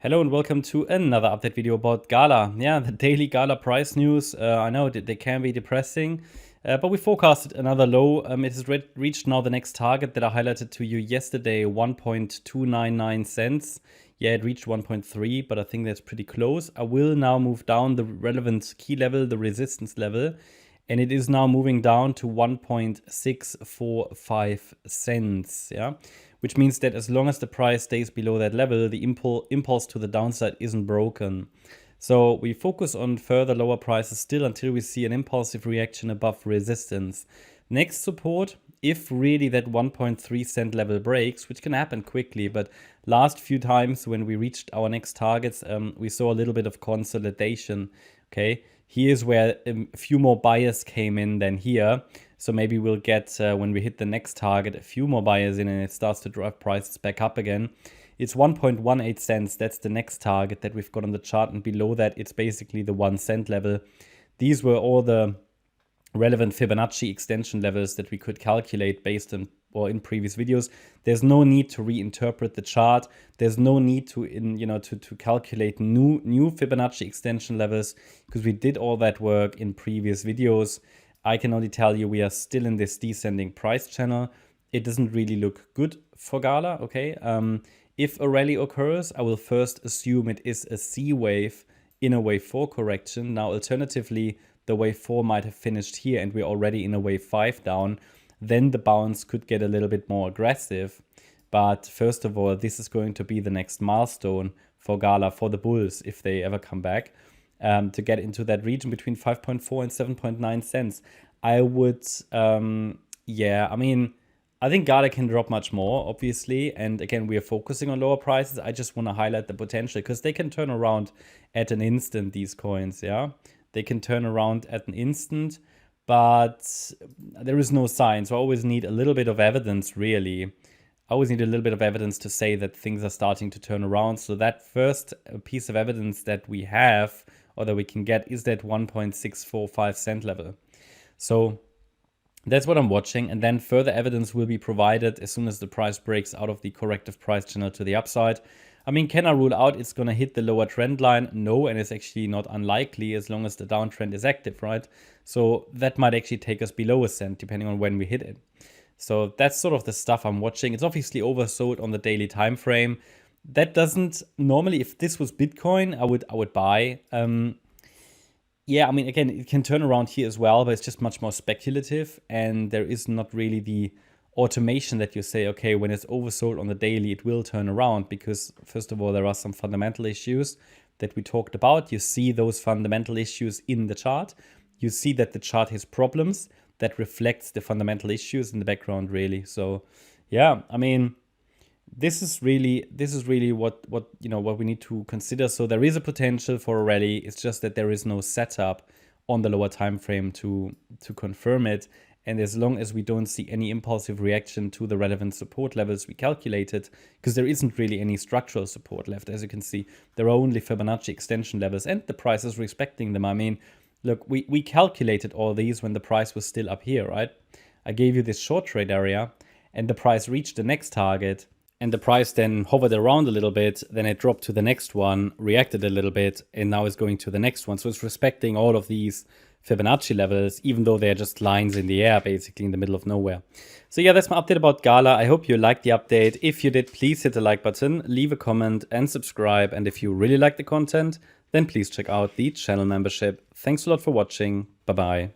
Hello and welcome to another update video about GALA. Yeah, the daily GALA price news. I know that they can be depressing, but we forecasted another low. It has reached now the next target that I highlighted to you yesterday, 1.299 cents. Yeah, it reached 1.3, but I think that's pretty close. I will now move down the relevant key level, the resistance level, and it is now moving down to 1.645 cents. Yeah, which means that as long as the price stays below that level, the impulse to the downside isn't broken. So we focus on further lower prices still until we see an impulsive reaction above resistance. Next support, if really that 1.3 cent level breaks, which can happen quickly, but last few times when we reached our next targets, we saw a little bit of consolidation. Okay, here's where a few more buyers came in than here. So maybe we'll get, when we hit the next target, a few more buyers in and it starts to drive prices back up again. It's 1.18 cents. That's the next target that we've got on the chart. And below that, it's basically the 1 cent level. These were all the relevant Fibonacci extension levels that we could calculate based on or in previous videos. There's no need to reinterpret the chart. There's no need to to calculate new Fibonacci extension levels because we did all that work in previous videos. I can only tell you we are still in this descending price channel. It doesn't really look good for GALA, okay? If a rally occurs, I will first assume it is a C wave in a wave 4 correction. Now, alternatively, the wave 4 might have finished here and we're already in a wave 5 down. Then the bounce could get a little bit more aggressive. But first of all, this is going to be the next milestone for GALA, for the bulls, if they ever come back. To get into that region between 5.4 and 7.9 cents. I would, yeah, I mean, I think GALA can drop much more, obviously. And again, we are focusing on lower prices. I just want to highlight the potential because they can turn around at an instant, these coins, yeah? They can turn around at an instant, but there is no sign. So I always need a little bit of evidence, really. I always need a little bit of evidence to say that things are starting to turn around. So that first piece of evidence that we have or that we can get is that 1.645 cent level. So that's what I'm watching. And then further evidence will be provided as soon as the price breaks out of the corrective price channel to the upside. I mean, can I rule out it's going to hit the lower trend line? No, and it's actually not unlikely as long as the downtrend is active, right? So that might actually take us below a cent depending on when we hit it. So that's sort of the stuff I'm watching. It's obviously oversold on the daily time frame. That doesn't normally, if this was Bitcoin, I would buy. Yeah, I mean, again, it can turn around here as well, but it's just much more speculative. And there is not really the automation that you say, okay, when it's oversold on the daily, it will turn around. Because first of all, there are some fundamental issues that we talked about. You see those fundamental issues in the chart. You see that the chart has problems that reflects the fundamental issues in the background, really. So, yeah, I mean, this is really what we need to consider. So there is a potential for a rally. It's just that there is no setup on the lower time frame to confirm it. And as long as we don't see any impulsive reaction to the relevant support levels we calculated, because there isn't really any structural support left, as you can see, there are only Fibonacci extension levels and the price is respecting them. I mean, look, we calculated all these when the price was still up here, right? I gave you this short trade area and the price reached the next target. And the price then hovered around a little bit, then it dropped to the next one, reacted a little bit, and now is going to the next one. So it's respecting all of these Fibonacci levels, even though they're just lines in the air, basically in the middle of nowhere. So yeah, that's my update about GALA. I hope you liked the update. If you did, please hit the like button, leave a comment and subscribe. And if you really like the content, then please check out the channel membership. Thanks a lot for watching. Bye-bye.